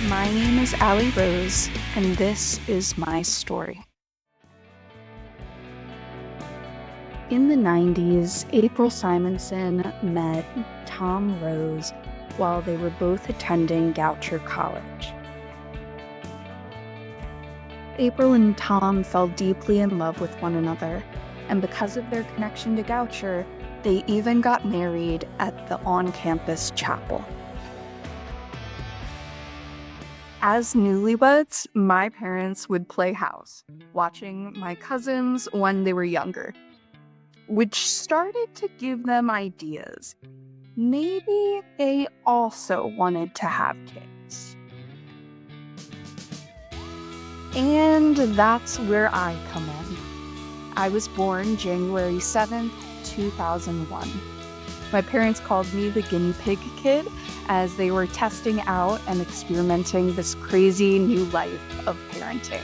My name is Allie Rose, and this is my story. In the 90s, April Simonson met Tom Rose while they were both attending Goucher College. April and Tom fell deeply in love with one another, and because of their connection to Goucher, they even got married at the on-campus chapel. As newlyweds, my parents would play house, watching my cousins when they were younger, which started to give them ideas. Maybe they also wanted to have kids. And that's where I come in. I was born January 7th, 2001. My parents called me the guinea pig kid as they were testing out and experimenting this crazy new life of parenting.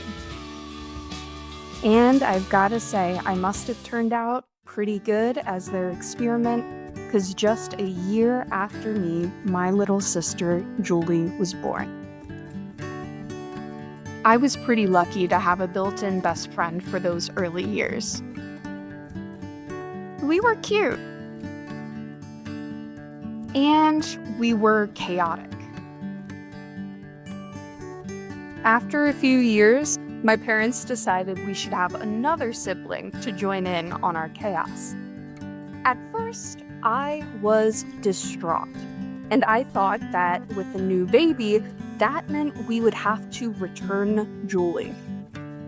And I've got to say, I must have turned out pretty good as their experiment, because just a year after me, my little sister, Julie, was born. I was pretty lucky to have a built-in best friend for those early years. We were cute. And we were chaotic. After a few years, my parents decided we should have another sibling to join in on our chaos. At first, I was distraught, and I thought that with a new baby, that meant we would have to return Julie.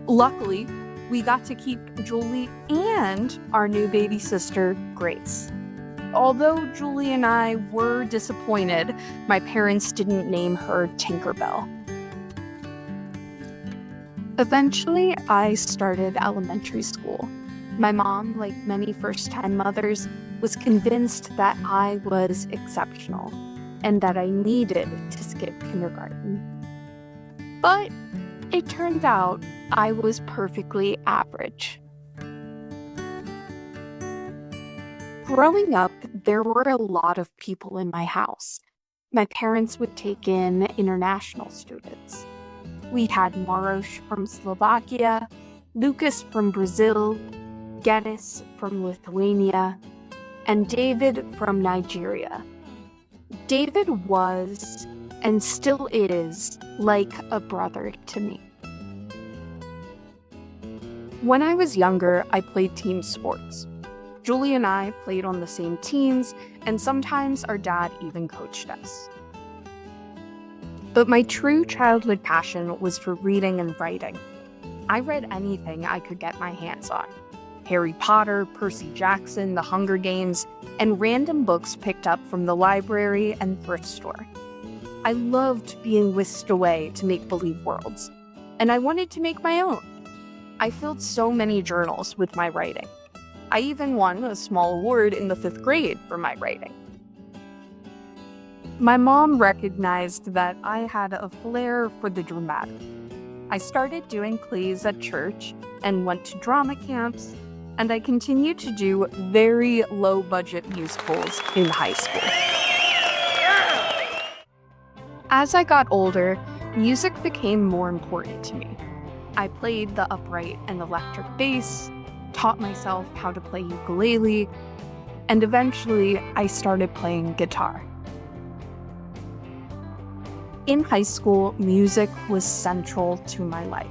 Luckily, we got to keep Julie and our new baby sister, Grace. Although Julie and I were disappointed, my parents didn't name her Tinkerbell. Eventually, I started elementary school. My mom, like many first-time mothers, was convinced that I was exceptional and that I needed to skip kindergarten. But it turned out I was perfectly average. Growing up, there were a lot of people in my house. My parents would take in international students. We had Maroš from Slovakia, Lucas from Brazil, Gedis from Lithuania, and David from Nigeria. David was, and still is, like a brother to me. When I was younger, I played team sports. Julie and I played on the same teams, and sometimes our dad even coached us. But my true childhood passion was for reading and writing. I read anything I could get my hands on. Harry Potter, Percy Jackson, The Hunger Games, and random books picked up from the library and thrift store. I loved being whisked away to make-believe worlds, and I wanted to make my own. I filled so many journals with my writing. I even won a small award in the 5th grade for my writing. My mom recognized that I had a flair for the dramatic. I started doing plays at church and went to drama camps, and I continued to do very low-budget musicals in high school. As I got older, music became more important to me. I played the upright and electric bass, taught myself how to play ukulele, and eventually I started playing guitar. In high school, music was central to my life.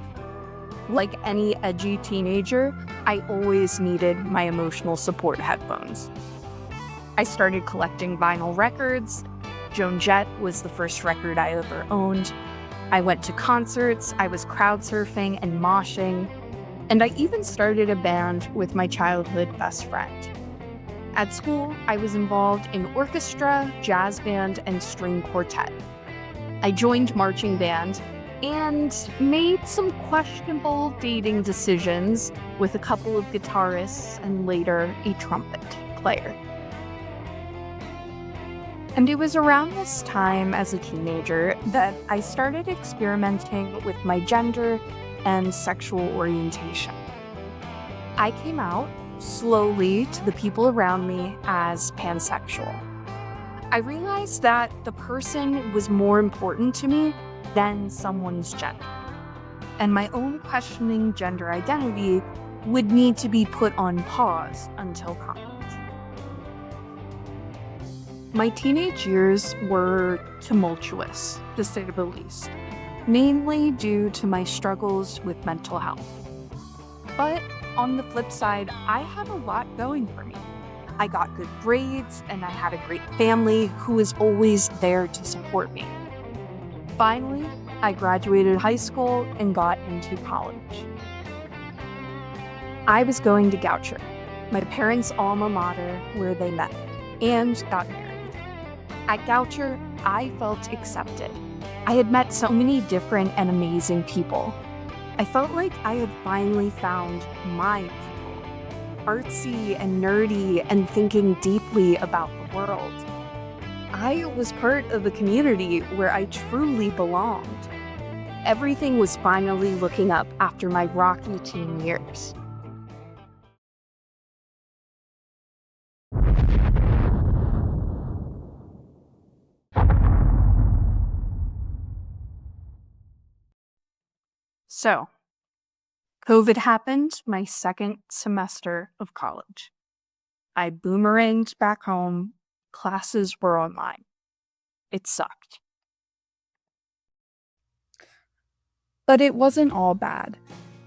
Like any edgy teenager, I always needed my emotional support headphones. I started collecting vinyl records. Joan Jett was the first record I ever owned. I went to concerts, I was crowd surfing and moshing, and I even started a band with my childhood best friend. At school, I was involved in orchestra, jazz band, and string quartet. I joined marching band and made some questionable dating decisions with a couple of guitarists and later a trumpet player. And it was around this time as a teenager that I started experimenting with my gender and sexual orientation. I came out slowly to the people around me as pansexual. I realized that the person was more important to me then someone's gender. And my own questioning gender identity would need to be put on pause until college. My teenage years were tumultuous, to say the least, mainly due to my struggles with mental health. But on the flip side, I had a lot going for me. I got good grades, and I had a great family who was always there to support me. Finally, I graduated high school and got into college. I was going to Goucher, my parents' alma mater where they met, and got married. At Goucher, I felt accepted. I had met so many different and amazing people. I felt like I had finally found my people, artsy and nerdy and thinking deeply about the world. I was part of a community where I truly belonged. Everything was finally looking up after my rocky teen years. So, COVID happened my second semester of college. I boomeranged back home. Classes were online. It sucked. But it wasn't all bad.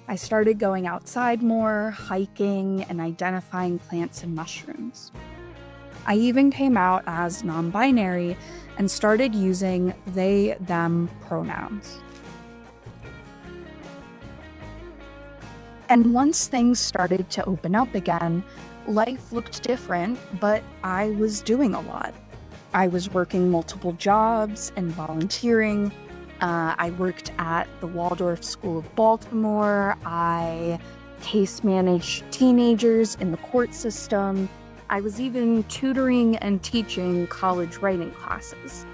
I started going outside more, hiking, and identifying plants and mushrooms. I even came out as non-binary and started using they, them pronouns. And once things started to open up again, life looked different, but I was doing a lot. I was working multiple jobs and volunteering. I worked at the Waldorf School of Baltimore. I case managed teenagers in the court system. I was even tutoring and teaching college writing classes.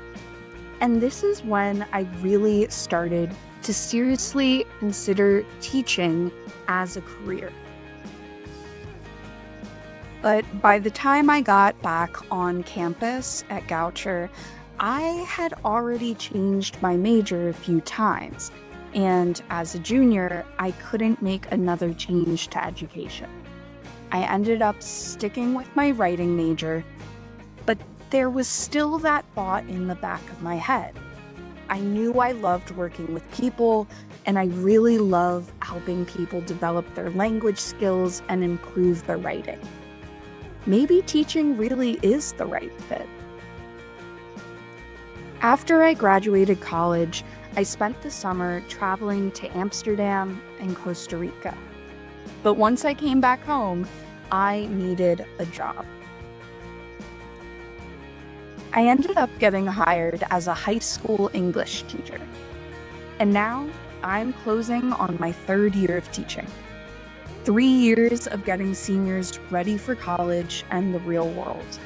And this is when I really started to seriously consider teaching as a career. But by the time I got back on campus at Goucher, I had already changed my major a few times, and as a junior, I couldn't make another change to education. I ended up sticking with my writing major, but there was still that thought in the back of my head. I knew I loved working with people, and I really love helping people develop their language skills and improve their writing. Maybe teaching really is the right fit. After I graduated college, I spent the summer traveling to Amsterdam and Costa Rica. But once I came back home, I needed a job. I ended up getting hired as a high school English teacher. And now I'm closing on my third year of teaching. 3 years of getting seniors ready for college and the real world.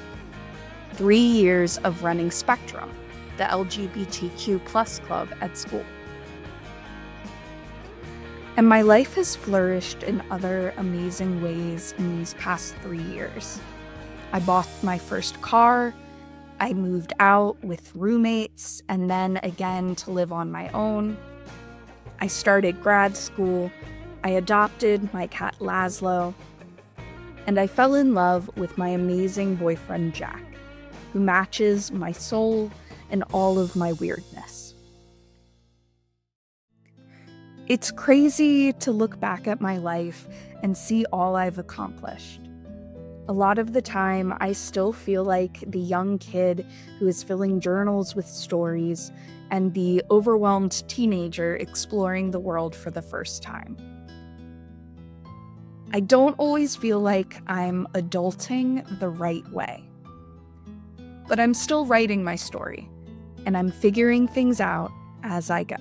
3 years of running Spectrum, the LGBTQ+ club at school. And my life has flourished in other amazing ways in these past 3 years. I bought my first car, I moved out with roommates, and then again to live on my own. I started grad school, I adopted my cat Laszlo, and I fell in love with my amazing boyfriend Jack, who matches my soul and all of my weirdness. It's crazy to look back at my life and see all I've accomplished. A lot of the time, I still feel like the young kid who is filling journals with stories and the overwhelmed teenager exploring the world for the first time. I don't always feel like I'm adulting the right way. But I'm still writing my story, and I'm figuring things out as I go.